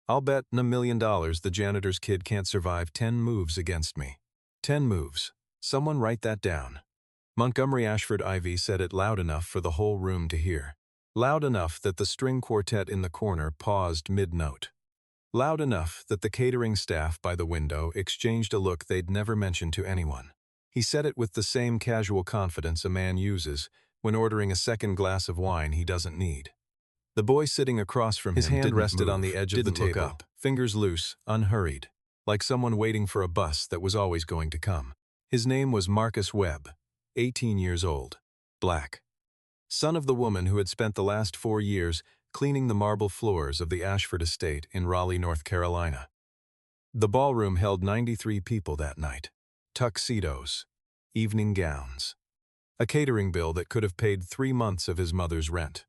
I'll bet $1 million the janitor's kid can't survive 10 moves against me. 10 moves. Someone write that down. Montgomery Ashford IV said it loud enough for the whole room to hear. Loud enough that the string quartet in the corner paused mid-note. Loud enough that the catering staff by the window exchanged a look they'd never mentioned to anyone. He said it with the same casual confidence a man uses when ordering a second glass of wine he doesn't need. The boy sitting across from his hand rested on the edge of the table, fingers loose, unhurried, like someone waiting for a bus that was always going to come. His name was Marcus Webb, 18 years old, black. Son of the woman who had spent the last 4 years cleaning the marble floors of the Ashford estate in Raleigh, North Carolina. The ballroom held 93 people that night. Tuxedos, evening gowns. A catering bill that could have paid 3 months of his mother's rent.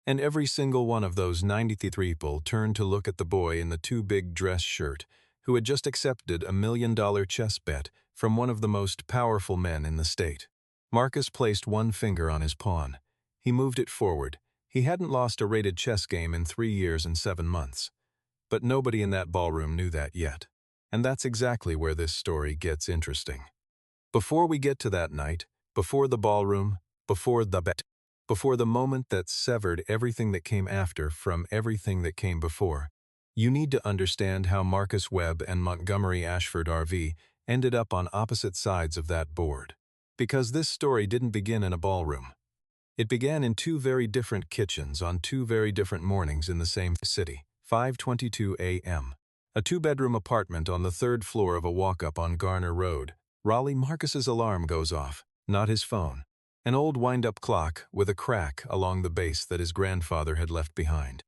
And every single one of those 93 people turned to look at the boy in the too big dress shirt who had just accepted a $1 million chess bet from one of the most powerful men in the state. Marcus placed one finger on his pawn. He moved it forward. He hadn't lost a rated chess game in 3 years and 7 months. But nobody in that ballroom knew that yet. And that's exactly where this story gets interesting. Before we get to that night, before the ballroom, before the bet, before the moment that severed everything that came after from everything that came before, you need to understand how Marcus Webb and Montgomery Ashford IV ended up on opposite sides of that board. Because this story didn't begin in a ballroom. It began in 2 very different kitchens on 2 very different mornings in the same city, 5:22 a.m. A 2-bedroom apartment on the 3rd floor of a walk-up on Garner Road. Raleigh. Marcus's alarm goes off, not his phone. An old wind-up clock with a crack along the base that his grandfather had left behind.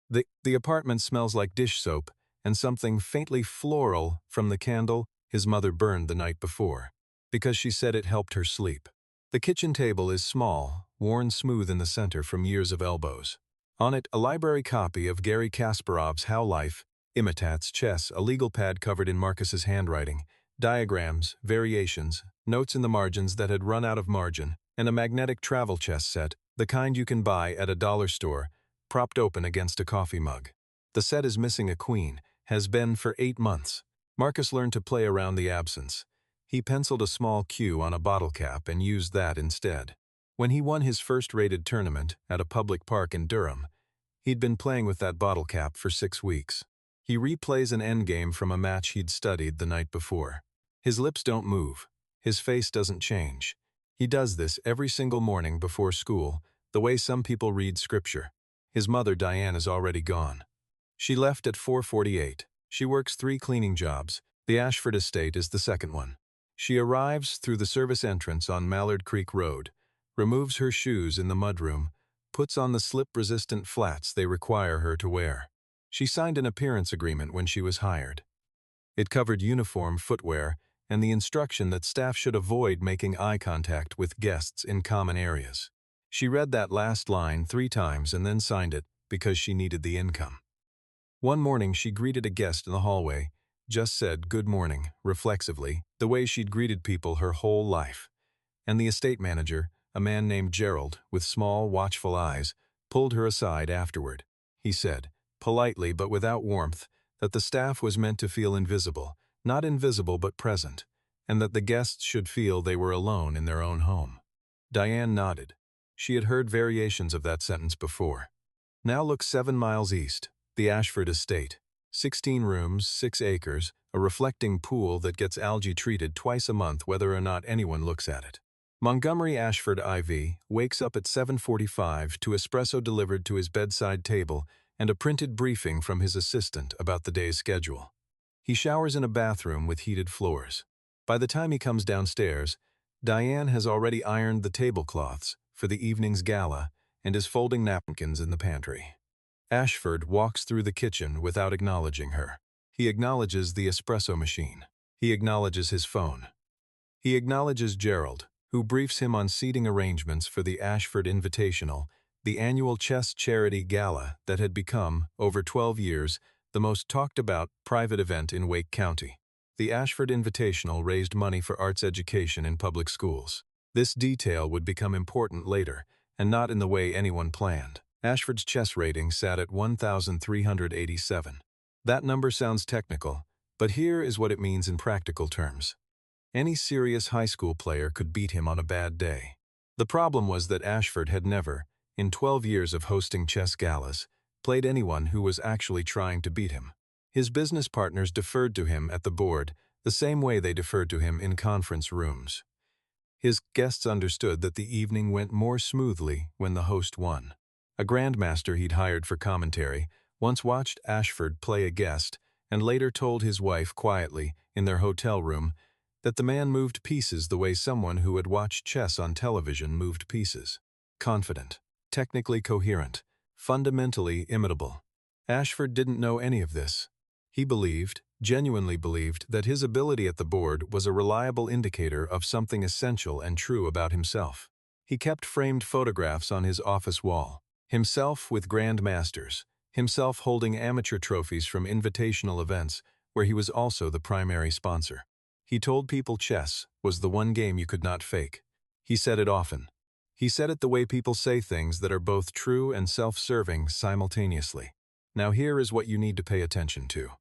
The apartment smells like dish soap and something faintly floral from the candle his mother burned the night before, because she said it helped her sleep. The kitchen table is small, worn smooth in the center from years of elbows. On it, a library copy of Garry Kasparov's How Life Imitates Chess, a legal pad covered in Marcus's handwriting, diagrams, variations, notes in the margins that had run out of margin, and a magnetic travel chess set, the kind you can buy at a dollar store, propped open against a coffee mug. The set is missing a queen, has been for 8 months. Marcus learned to play around the absence. He penciled a small Q on a bottle cap and used that instead. When he won his first rated tournament at a public park in Durham, he'd been playing with that bottle cap for 6 weeks. He replays an endgame from a match he'd studied the night before. His lips don't move. His face doesn't change. He does this every single morning before school, the way some people read scripture. His mother, Diane, is already gone. She left at 4:48. She works 3 cleaning jobs. The Ashford estate is the second one. She arrives through the service entrance on Mallard Creek Road, removes her shoes in the mudroom, puts on the slip-resistant flats they require her to wear. She signed an appearance agreement when she was hired. It covered uniform, footwear, and the instruction that staff should avoid making eye contact with guests in common areas. She read that last line 3 times and then signed it because she needed the income. One morning she greeted a guest in the hallway, just said good morning, reflexively, the way she'd greeted people her whole life. And the estate manager, a man named Gerald, with small, watchful eyes, pulled her aside afterward. He said, politely but without warmth, that the staff was meant to feel invisible, not invisible but present, and that the guests should feel they were alone in their own home. Diane nodded. She had heard variations of that sentence before. Now look 7 miles east, the Ashford estate. 16 rooms, 6 acres, a reflecting pool that gets algae treated twice a month whether or not anyone looks at it. Montgomery Ashford IV wakes up at 7:45 to espresso delivered to his bedside table and a printed briefing from his assistant about the day's schedule. He showers in a bathroom with heated floors. By the time he comes downstairs, Diane has already ironed the tablecloths for the evening's gala and is folding napkins in the pantry. Ashford walks through the kitchen without acknowledging her. He acknowledges the espresso machine. He acknowledges his phone. He acknowledges Gerald, who briefs him on seating arrangements for the Ashford Invitational, the annual chess charity gala that had become, over 12 years, the most talked-about private event in Wake County. The Ashford Invitational raised money for arts education in public schools. This detail would become important later, and not in the way anyone planned. Ashford's chess rating sat at 1,387. That number sounds technical, but here is what it means in practical terms. Any serious high school player could beat him on a bad day. The problem was that Ashford had never, in 12 years of hosting chess galas, played anyone who was actually trying to beat him. His business partners deferred to him at the board the same way they deferred to him in conference rooms. His guests understood that the evening went more smoothly when the host won. A grandmaster he'd hired for commentary once watched Ashford play a guest and later told his wife quietly, in their hotel room, that the man moved pieces the way someone who had watched chess on television moved pieces. Confident, technically coherent, fundamentally imitable. Ashford didn't know any of this. He believed, genuinely believed, that his ability at the board was a reliable indicator of something essential and true about himself. He kept framed photographs on his office wall. Himself with grand masters, himself holding amateur trophies from invitational events where he was also the primary sponsor. He told people chess was the one game you could not fake. He said it often. He said it the way people say things that are both true and self-serving simultaneously. Now here is what you need to pay attention to,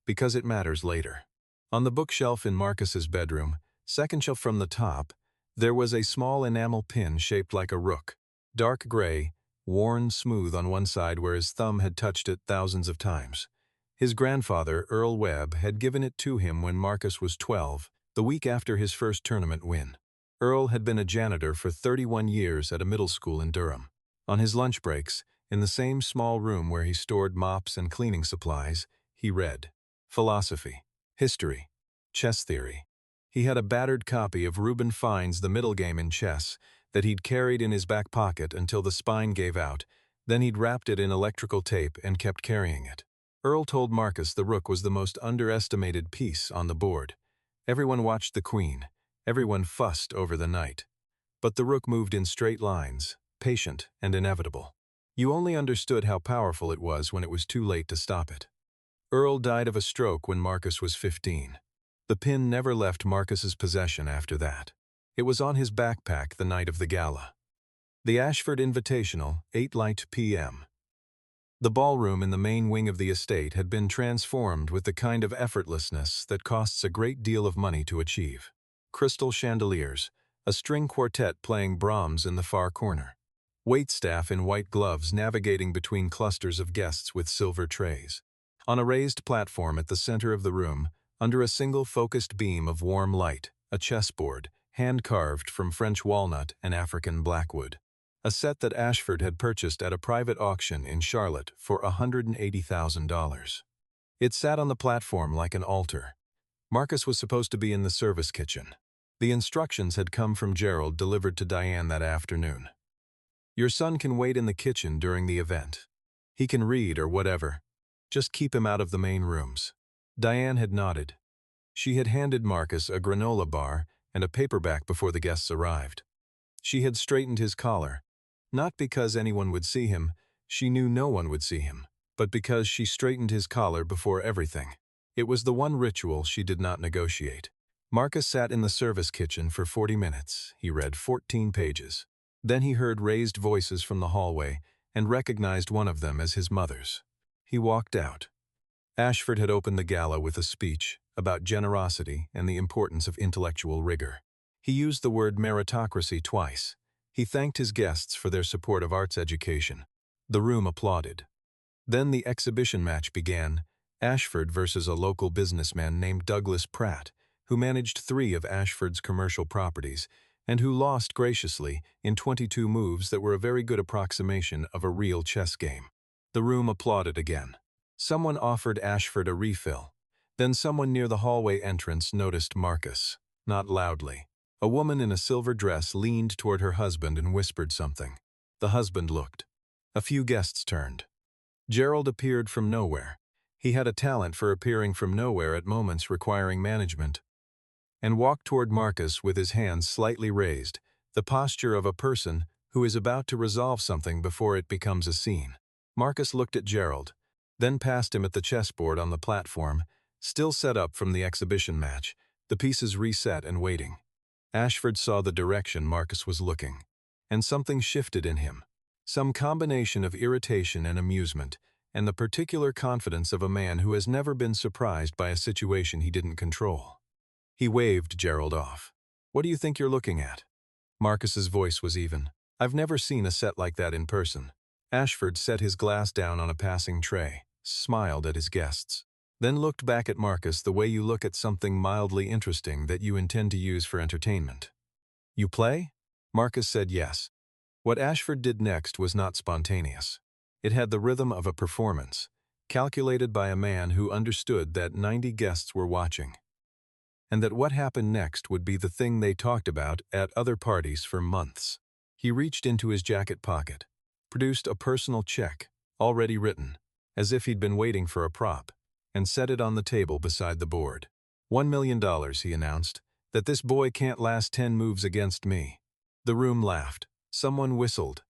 because it matters later. On the bookshelf in Marcus's bedroom, second shelf from the top, there was a small enamel pin shaped like a rook, dark gray, worn smooth on one side where his thumb had touched it thousands of times. His grandfather, Earl Webb, had given it to him when Marcus was 12, the week after his first tournament win. Earl had been a janitor for 31 years at a middle school in Durham. On his lunch breaks, in the same small room where he stored mops and cleaning supplies, he read philosophy, history, chess theory. He had a battered copy of Reuben Fine's The Middle Game in Chess that he'd carried in his back pocket until the spine gave out, then he'd wrapped it in electrical tape and kept carrying it. Earl told Marcus the rook was the most underestimated piece on the board. Everyone watched the queen. Everyone fussed over the knight. But the rook moved in straight lines, patient and inevitable. You only understood how powerful it was when it was too late to stop it. Earl died of a stroke when Marcus was 15. The pin never left Marcus's possession after that. It was on his backpack the night of the gala. The Ashford Invitational, 8 light p.m. The ballroom in the main wing of the estate had been transformed with the kind of effortlessness that costs a great deal of money to achieve. Crystal chandeliers, a string quartet playing Brahms in the far corner, waitstaff in white gloves navigating between clusters of guests with silver trays. On a raised platform at the center of the room, under a single focused beam of warm light, a chessboard, hand-carved from French walnut and African blackwood. A set that Ashford had purchased at a private auction in Charlotte for $180,000. It sat on the platform like an altar. Marcus was supposed to be in the service kitchen. The instructions had come from Gerald delivered to Diane that afternoon. Your son can wait in the kitchen during the event. He can read or whatever. Just keep him out of the main rooms. Diane had nodded. She had handed Marcus a granola bar and a paperback before the guests arrived. She had straightened his collar. Not because anyone would see him, she knew no one would see him, but because she straightened his collar before everything. It was the one ritual she did not negotiate. Marcus sat in the service kitchen for 40 minutes. He read 14 pages. Then he heard raised voices from the hallway and recognized one of them as his mother's. He walked out. Ashford had opened the gala with a speech about generosity and the importance of intellectual rigor. He used the word meritocracy twice. He thanked his guests for their support of arts education. The room applauded. Then the exhibition match began, Ashford versus a local businessman named Douglas Pratt, who managed 3 of Ashford's commercial properties, and who lost graciously in 22 moves that were a very good approximation of a real chess game. The room applauded again. Someone offered Ashford a refill. Then someone near the hallway entrance noticed Marcus, not loudly. A woman in a silver dress leaned toward her husband and whispered something. The husband looked. A few guests turned. Gerald appeared from nowhere. He had a talent for appearing from nowhere at moments requiring management, and walked toward Marcus with his hands slightly raised, the posture of a person who is about to resolve something before it becomes a scene. Marcus looked at Gerald, then passed him at the chessboard on the platform, still set up from the exhibition match, the pieces reset and waiting. Ashford saw the direction Marcus was looking, and something shifted in him, some combination of irritation and amusement, and the particular confidence of a man who has never been surprised by a situation he didn't control. He waved Gerald off. "What do you think you're looking at?" Marcus's voice was even. "I've never seen a set like that in person." Ashford set his glass down on a passing tray, smiled at his guests, then looked back at Marcus the way you look at something mildly interesting that you intend to use for entertainment. "You play?" Marcus said yes. What Ashford did next was not spontaneous. It had the rhythm of a performance, calculated by a man who understood that 90 guests were watching, and that what happened next would be the thing they talked about at other parties for months. He reached into his jacket pocket, produced a personal check, already written, as if he'd been waiting for a prop, and set it on the table beside the board. $1 million, he announced, "that this boy can't last 10 moves against me." The room laughed. Someone whistled.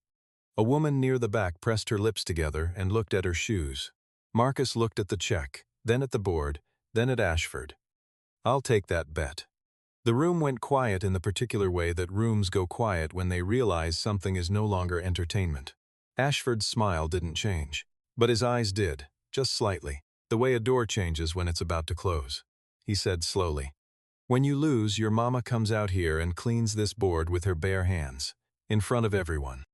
A woman near the back pressed her lips together and looked at her shoes. Marcus looked at the check, then at the board, then at Ashford. "I'll take that bet." The room went quiet in the particular way that rooms go quiet when they realize something is no longer entertainment. Ashford's smile didn't change, but his eyes did, just slightly, the way a door changes when it's about to close. He said slowly, "When you lose, your mama comes out here and cleans this board with her bare hands, in front of everyone."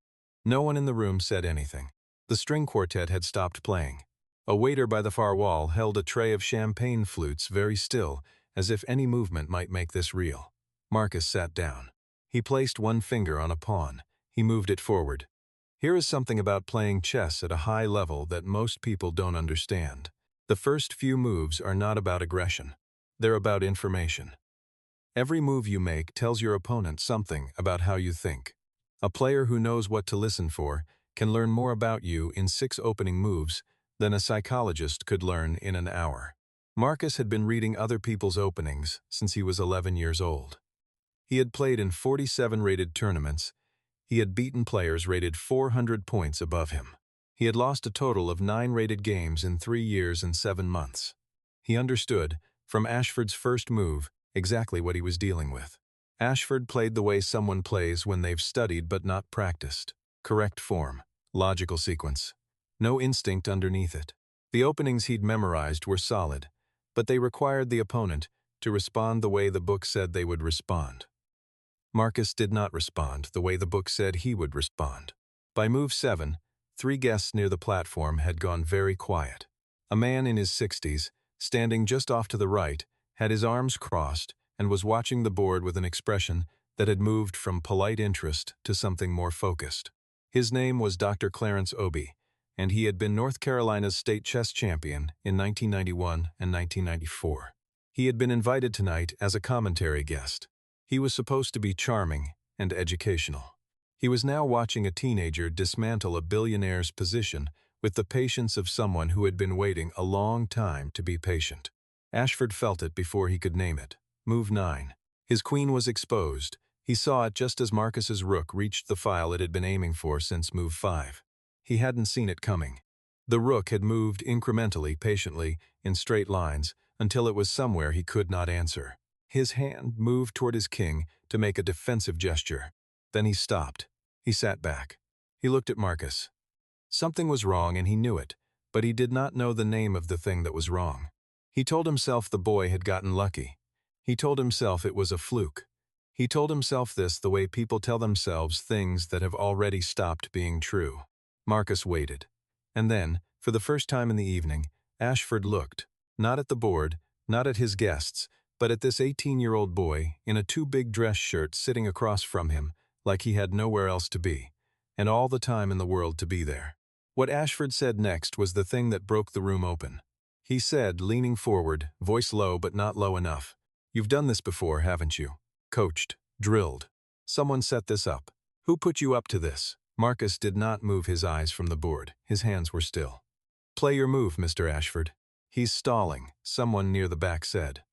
No one in the room said anything. The string quartet had stopped playing. A waiter by the far wall held a tray of champagne flutes very still, as if any movement might make this real. Marcus sat down. He placed one finger on a pawn. He moved it forward. Here is something about playing chess at a high level that most people don't understand. The first few moves are not about aggression. They're about information. Every move you make tells your opponent something about how you think. A player who knows what to listen for can learn more about you in 6 opening moves than a psychologist could learn in an hour. Marcus had been reading other people's openings since he was 11 years old. He had played in 47 rated tournaments. He had beaten players rated 400 points above him. He had lost a total of 9 rated games in 3 years and 7 months. He understood, from Ashford's first move, exactly what he was dealing with. Ashford played the way someone plays when they've studied but not practiced. Correct form, logical sequence. No instinct underneath it. The openings he'd memorized were solid, but they required the opponent to respond the way the book said they would respond. Marcus did not respond the way the book said he would respond. By move 7, 3 guests near the platform had gone very quiet. A man in his 60s, standing just off to the right, had his arms crossed and was watching the board with an expression that had moved from polite interest to something more focused. His name was Dr. Clarence Obie, and he had been North Carolina's state chess champion in 1991 and 1994. He had been invited tonight as a commentary guest. He was supposed to be charming and educational. He was now watching a teenager dismantle a billionaire's position with the patience of someone who had been waiting a long time to be patient. Ashford felt it before he could name it. Move 9. His queen was exposed. He saw it just as Marcus's rook reached the file it had been aiming for since move 5. He hadn't seen it coming. The rook had moved incrementally, patiently, in straight lines, until it was somewhere he could not answer. His hand moved toward his king to make a defensive gesture. Then he stopped. He sat back. He looked at Marcus. Something was wrong and he knew it, but he did not know the name of the thing that was wrong. He told himself the boy had gotten lucky. He told himself it was a fluke. He told himself this the way people tell themselves things that have already stopped being true. Marcus waited. And then, for the first time in the evening, Ashford looked, not at the board, not at his guests, but at this 18-year-old boy in a too big dress shirt sitting across from him like he had nowhere else to be, and all the time in the world to be there. What Ashford said next was the thing that broke the room open. He said, leaning forward, voice low but not low enough, "You've done this before, haven't you? Coached, drilled. Someone set this up. Who put you up to this?" Marcus did not move his eyes from the board. His hands were still. "Play your move, Mr. Ashford." "He's stalling," someone near the back said.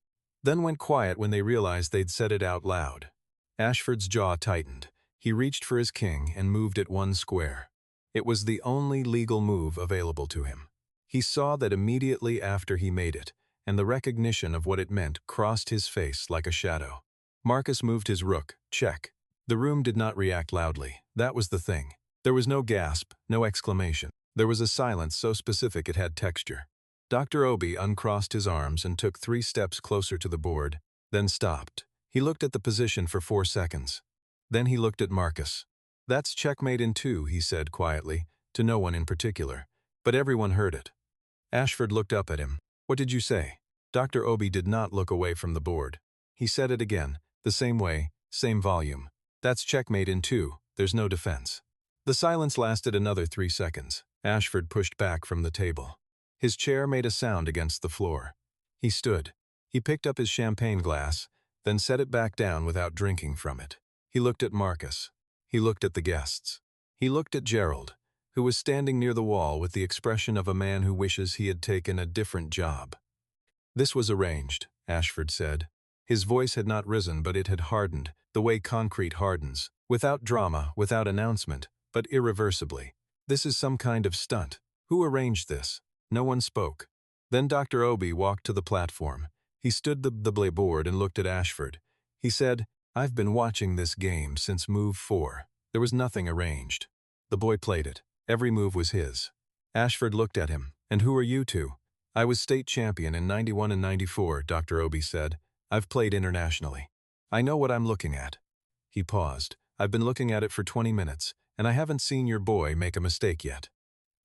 Then went quiet when they realized they'd said it out loud. Ashford's jaw tightened. He reached for his king and moved it 1 square. It was the only legal move available to him. He saw that immediately after he made it, and the recognition of what it meant crossed his face like a shadow. Marcus moved his rook, check. The room did not react loudly. That was the thing. There was no gasp, no exclamation. There was a silence so specific it had texture. Dr. Obi uncrossed his arms and took 3 steps closer to the board, then stopped. He looked at the position for 4 seconds. Then he looked at Marcus. "That's checkmate in 2, he said quietly, to no one in particular. But everyone heard it. Ashford looked up at him. "What did you say?" Dr. Obi did not look away from the board. He said it again, the same way, same volume. "That's checkmate in 2, there's no defense." The silence lasted another 3 seconds. Ashford pushed back from the table. His chair made a sound against the floor. He stood. He picked up his champagne glass, then set it back down without drinking from it. He looked at Marcus. He looked at the guests. He looked at Gerald, who was standing near the wall with the expression of a man who wishes he had taken a different job. "This was arranged," Ashford said. His voice had not risen, but it had hardened, the way concrete hardens, without drama, without announcement, but irreversibly. "This is some kind of stunt. Who arranged this?" No one spoke. Then Dr. Obi walked to the platform. He stood the board and looked at Ashford. He said, "I've been watching this game since move 4. There was nothing arranged. The boy played it. Every move was his." Ashford looked at him. "And who are you two?" "I was state champion in 91 and 94, Dr. Obi said. "I've played internationally. I know what I'm looking at." He paused. "I've been looking at it for 20 minutes, and I haven't seen your boy make a mistake yet."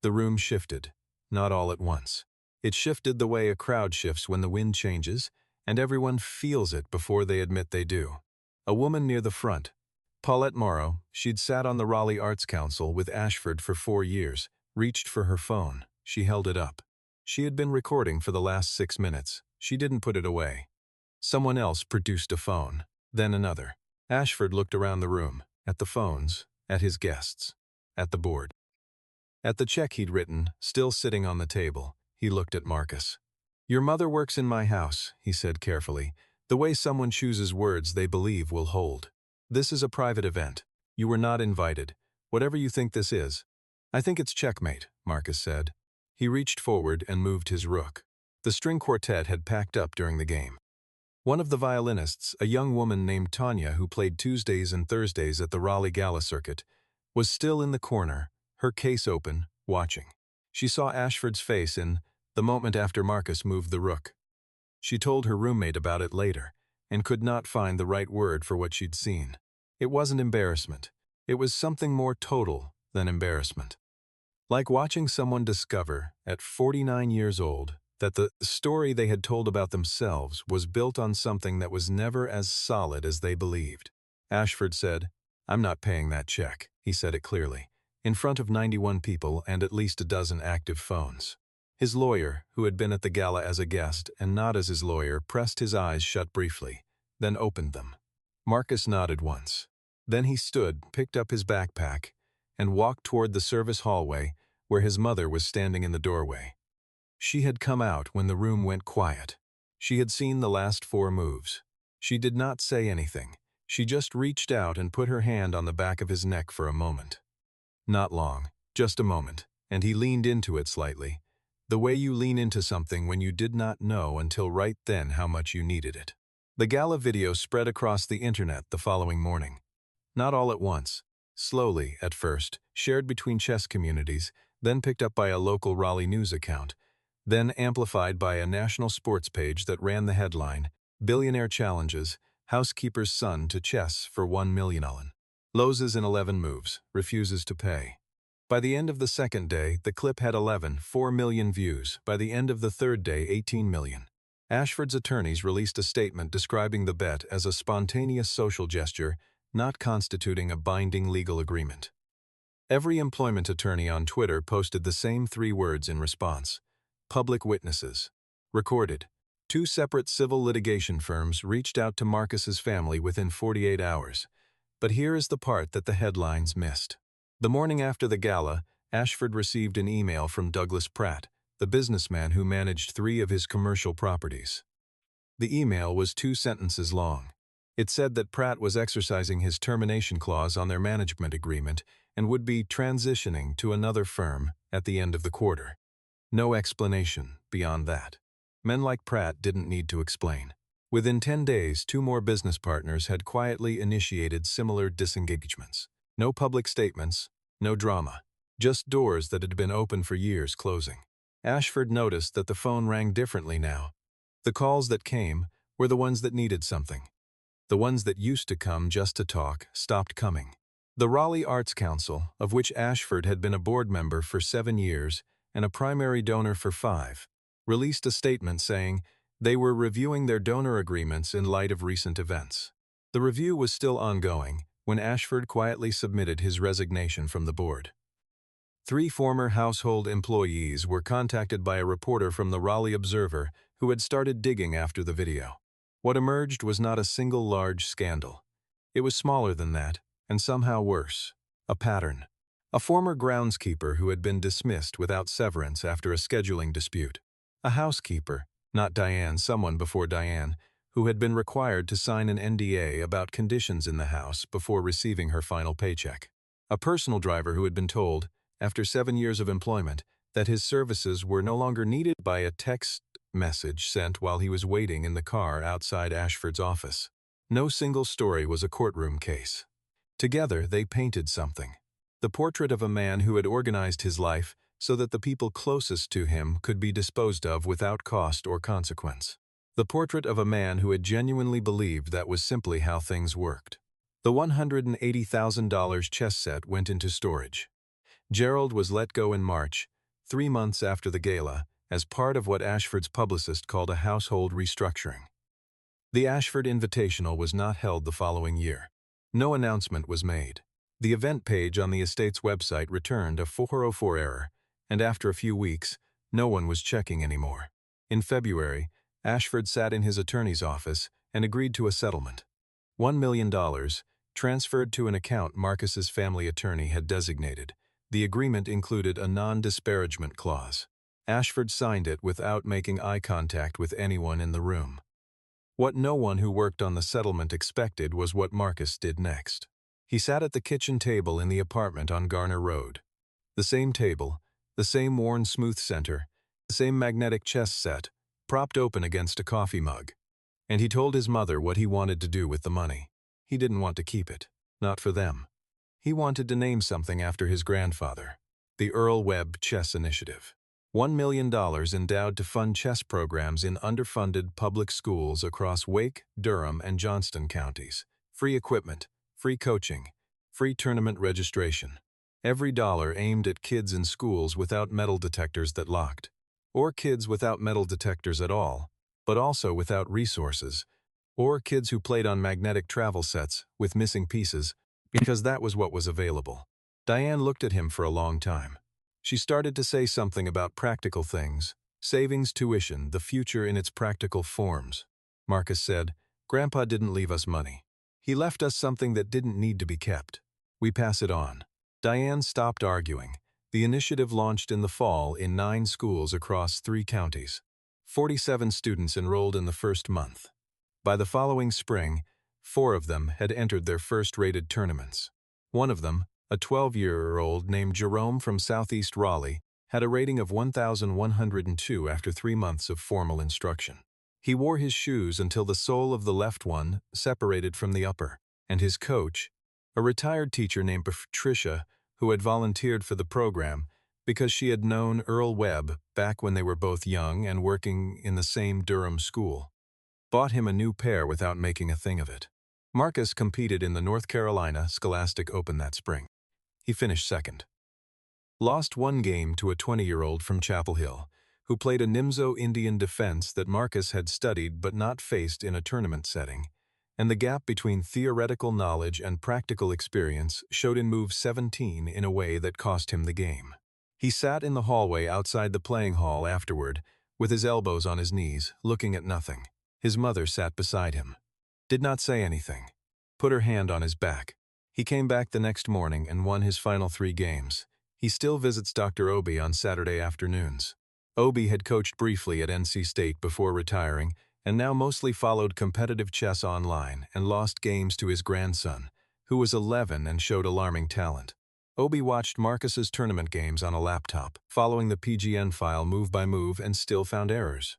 The room shifted. Not all at once. It shifted the way a crowd shifts when the wind changes, and everyone feels it before they admit they do. A woman near the front, Paulette Morrow, she'd sat on the Raleigh Arts Council with Ashford for 4 years, reached for her phone. She held it up. She had been recording for the last 6 minutes. She didn't put it away. Someone else produced a phone, then another. Ashford looked around the room, at the phones, at his guests, at the board. At the check he'd written, still sitting on the table, he looked at Marcus. "Your mother works in my house," he said carefully, "the way someone chooses words they believe will hold. This is a private event. You were not invited. Whatever you think this is." "I think it's checkmate," Marcus said. He reached forward and moved his rook. The string quartet had packed up during the game. One of the violinists, a young woman named Tanya who played Tuesdays and Thursdays at the Raleigh Gala circuit, was still in the corner, her case open, watching. She saw Ashford's face in the moment after Marcus moved the rook. She told her roommate about it later, and could not find the right word for what she'd seen. It wasn't embarrassment. It was something more total than embarrassment. Like watching someone discover, at 49 years old, that the story they had told about themselves was built on something that was never as solid as they believed. Ashford said, "I'm not paying that check." He said it clearly, in front of 91 people and at least a dozen active phones. His lawyer, who had been at the gala as a guest and not as his lawyer, pressed his eyes shut briefly, then opened them. Marcus nodded once. Then he stood, picked up his backpack, and walked toward the service hallway where his mother was standing in the doorway. She had come out when the room went quiet. She had seen the last 4 moves. She did not say anything. She just reached out and put her hand on the back of his neck for a moment. Not long, just a moment, and he leaned into it slightly, the way you lean into something when you did not know until right then how much you needed it. The gala video spread across the internet the following morning. Not all at once. Slowly, at first, shared between chess communities, then picked up by a local Raleigh news account, then amplified by a national sports page that ran the headline, "Billionaire challenges housekeeper's son to chess for $1 million. Loses in 11 moves, refuses to pay." By the end of the second day, the clip had 4 million views. By the end of the third day, 18 million. Ashford's attorneys released a statement describing the bet as a spontaneous social gesture, not constituting a binding legal agreement. Every employment attorney on Twitter posted the same 3 words in response. Public witnesses. Recorded. 2 separate civil litigation firms reached out to Marcus's family within 48 hours. But here is the part that the headlines missed. The morning after the gala, Ashford received an email from Douglas Pratt, the businessman who managed 3 of his commercial properties. The email was 2 sentences long. It said that Pratt was exercising his termination clause on their management agreement and would be transitioning to another firm at the end of the quarter. No explanation beyond that. Men like Pratt didn't need to explain. Within 10 days, 2 more business partners had quietly initiated similar disengagements. No public statements, no drama. just doors that had been open for years closing. Ashford noticed that the phone rang differently now. The calls that came were the ones that needed something. The ones that used to come just to talk stopped coming. The Raleigh Arts Council, of which Ashford had been a board member for 7 years and a primary donor for 5, released a statement saying they were reviewing their donor agreements in light of recent events. The review was still ongoing when Ashford quietly submitted his resignation from the board. 3 former household employees were contacted by a reporter from the Raleigh Observer who had started digging after the video. What emerged was not a single large scandal. It was smaller than that, and somehow worse. A pattern. A former groundskeeper who had been dismissed without severance after a scheduling dispute. A housekeeper, not Diane, someone before Diane, who had been required to sign an NDA about conditions in the house before receiving her final paycheck. A personal driver who had been told, after 7 years of employment, that his services were no longer needed by a text message sent while he was waiting in the car outside Ashford's office. No single story was a courtroom case. Together, they painted something. The portrait of a man who had organized his life so that the people closest to him could be disposed of without cost or consequence. The portrait of a man who had genuinely believed that was simply how things worked. The $180,000 chess set went into storage. Gerald was let go in March, 3 months after the gala, as part of what Ashford's publicist called a household restructuring. The Ashford Invitational was not held the following year. No announcement was made. The event page on the estate's website returned a 404 error, and after a few weeks, no one was checking anymore. In February, Ashford sat in his attorney's office and agreed to a settlement. $1 million, transferred to an account Marcus's family attorney had designated. The agreement included a non-disparagement clause. Ashford signed it without making eye contact with anyone in the room. What no one who worked on the settlement expected was what Marcus did next. He sat at the kitchen table in the apartment on Garner Road. The same table, the same worn smooth center, the same magnetic chess set, propped open against a coffee mug. And he told his mother what he wanted to do with the money. He didn't want to keep it, not for them. He wanted to name something after his grandfather, the Earl Webb Chess Initiative. $1 million endowed to fund chess programs in underfunded public schools across Wake, Durham, and Johnston counties. Free equipment, free coaching, free tournament registration. Every dollar aimed at kids in schools without metal detectors that locked, or kids without metal detectors at all, but also without resources, or kids who played on magnetic travel sets with missing pieces, because that was what was available. Diane looked at him for a long time. She started to say something about practical things, savings, tuition, the future in its practical forms. Marcus said, "Grandpa didn't leave us money. He left us something that didn't need to be kept. We pass it on." Diane stopped arguing. The initiative launched in the fall in 9 schools across 3 counties. 47 students enrolled in the first month. By the following spring, 4 of them had entered their first-rated tournaments. One of them, a 12-year-old named Jerome from southeast Raleigh, had a rating of 1,102 after 3 months of formal instruction. He wore his shoes until the sole of the left one separated from the upper, and his coach, a retired teacher named Patricia, who had volunteered for the program because she had known Earl Webb back when they were both young and working in the same Durham school, bought him a new pair without making a thing of it. Marcus competed in the North Carolina Scholastic Open that spring. He finished second. Lost 1 game to a 20-year-old from Chapel Hill, who played a Nimzo Indian defense that Marcus had studied but not faced in a tournament setting, and the gap between theoretical knowledge and practical experience showed in move 17 in a way that cost him the game. He sat in the hallway outside the playing hall afterward, with his elbows on his knees, looking at nothing. His mother sat beside him. Did not say anything. Put her hand on his back. He came back the next morning and won his final 3 games. He still visits Dr. Obi on Saturday afternoons. Obi had coached briefly at NC State before retiring, and now mostly followed competitive chess online and lost games to his grandson, who was 11 and showed alarming talent. Obi watched Marcus's tournament games on a laptop, following the PGN file move by move, and still found errors.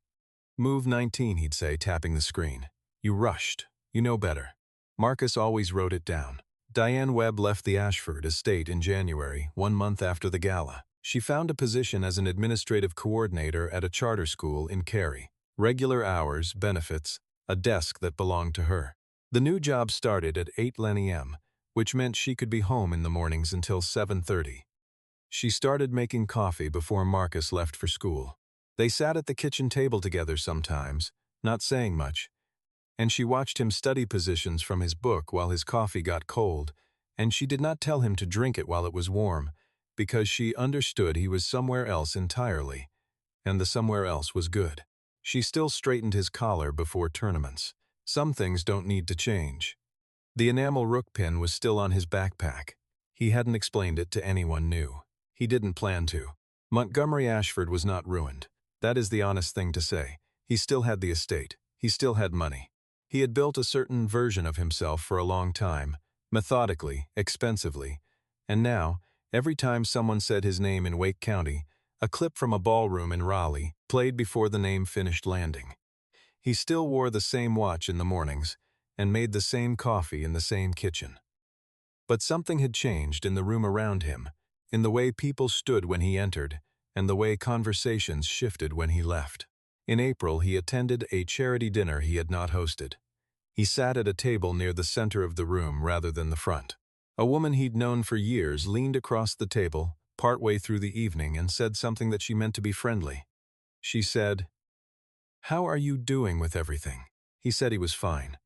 "Move 19, he'd say, tapping the screen. "You rushed. You know better." Marcus always wrote it down. Diane Webb left the Ashford estate in January, 1 month after the gala. She found a position as an administrative coordinator at a charter school in Cary. Regular hours, benefits, a desk that belonged to her. The new job started at 8 a.m., which meant she could be home in the mornings until 7:30. She started making coffee before Marcus left for school. They sat at the kitchen table together sometimes, not saying much, and she watched him study positions from his book while his coffee got cold, and she did not tell him to drink it while it was warm, because she understood he was somewhere else entirely, and the somewhere else was good. She still straightened his collar before tournaments. Some things don't need to change. The enamel rook pin was still on his backpack. He hadn't explained it to anyone new. He didn't plan to. Montgomery Ashford was not ruined. That is the honest thing to say. He still had the estate. He still had money. He had built a certain version of himself for a long time, methodically, expensively, and now, every time someone said his name in Wake County, a clip from a ballroom in Raleigh played before the name finished landing. He still wore the same watch in the mornings and made the same coffee in the same kitchen. But something had changed in the room around him, in the way people stood when he entered, and the way conversations shifted when he left. In April, he attended a charity dinner he had not hosted. He sat at a table near the center of the room rather than the front. A woman he'd known for years leaned across the table, partway through the evening, and said something that she meant to be friendly. She said, "How are you doing with everything?" He said he was fine.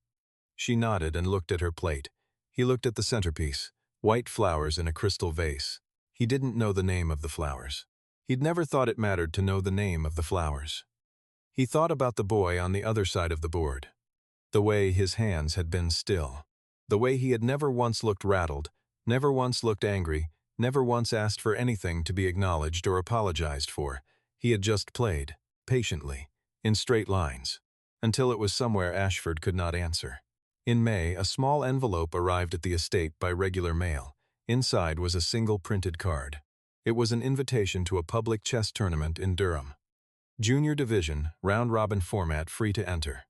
She nodded and looked at her plate. He looked at the centerpiece, white flowers in a crystal vase. He didn't know the name of the flowers. He'd never thought it mattered to know the name of the flowers. He thought about the boy on the other side of the board. The way his hands had been still. The way he had never once looked rattled, never once looked angry, never once asked for anything to be acknowledged or apologized for. He had just played, patiently, in straight lines, until it was somewhere Ashford could not answer. In May, a small envelope arrived at the estate by regular mail. Inside was a single printed card. It was an invitation to a public chess tournament in Durham. Junior division, round-robin format, free to enter.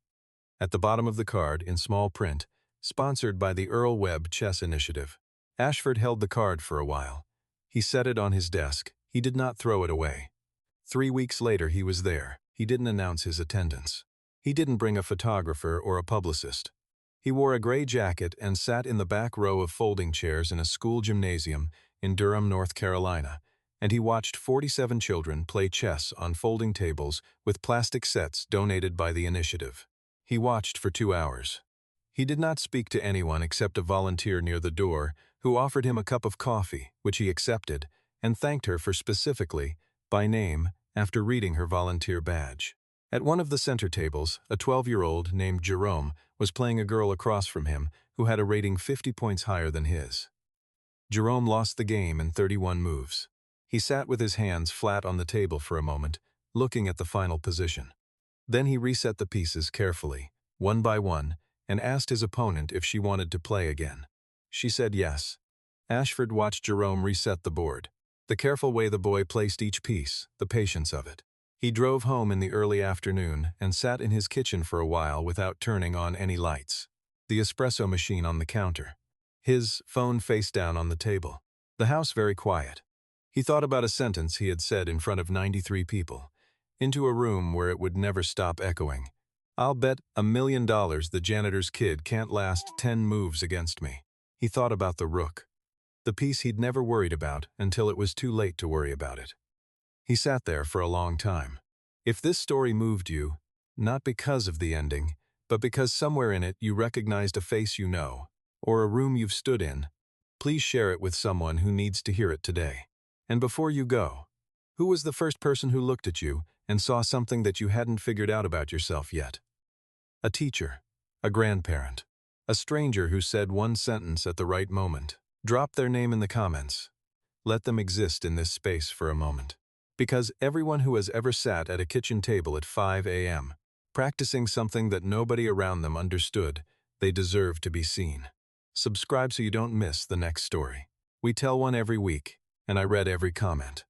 At the bottom of the card, in small print, sponsored by the Earl Webb Chess Initiative. Ashford held the card for a while. He set it on his desk. He did not throw it away. 3 weeks later he was there. He didn't announce his attendance. He didn't bring a photographer or a publicist. He wore a gray jacket and sat in the back row of folding chairs in a school gymnasium in Durham, North Carolina, and he watched 47 children play chess on folding tables with plastic sets donated by the initiative. He watched for 2 hours. He did not speak to anyone except a volunteer near the door who offered him a cup of coffee, which he accepted, and thanked her for specifically, by name, after reading her volunteer badge. At one of the center tables, a 12-year-old named Jerome was playing a girl across from him who had a rating 50 points higher than his. Jerome lost the game in 31 moves. He sat with his hands flat on the table for a moment, looking at the final position. Then he reset the pieces carefully, one by one, and asked his opponent if she wanted to play again. She said yes. Ashford watched Jerome reset the board. The careful way the boy placed each piece, the patience of it. He drove home in the early afternoon and sat in his kitchen for a while without turning on any lights. The espresso machine on the counter. His phone face down on the table. The house very quiet. He thought about a sentence he had said in front of 93 people, into a room where it would never stop echoing. "I'll bet $1 million the janitor's kid can't last 10 moves against me." He thought about the rook, the piece he'd never worried about until it was too late to worry about it. He sat there for a long time. If this story moved you, not because of the ending, but because somewhere in it you recognized a face you know, or a room you've stood in, please share it with someone who needs to hear it today. And before you go, who was the first person who looked at you and saw something that you hadn't figured out about yourself yet? A teacher, a grandparent, a stranger who said one sentence at the right moment. Drop their name in the comments. Let them exist in this space for a moment. Because everyone who has ever sat at a kitchen table at 5 a.m., practicing something that nobody around them understood, they deserve to be seen. Subscribe so you don't miss the next story. We tell one every week, and I read every comment.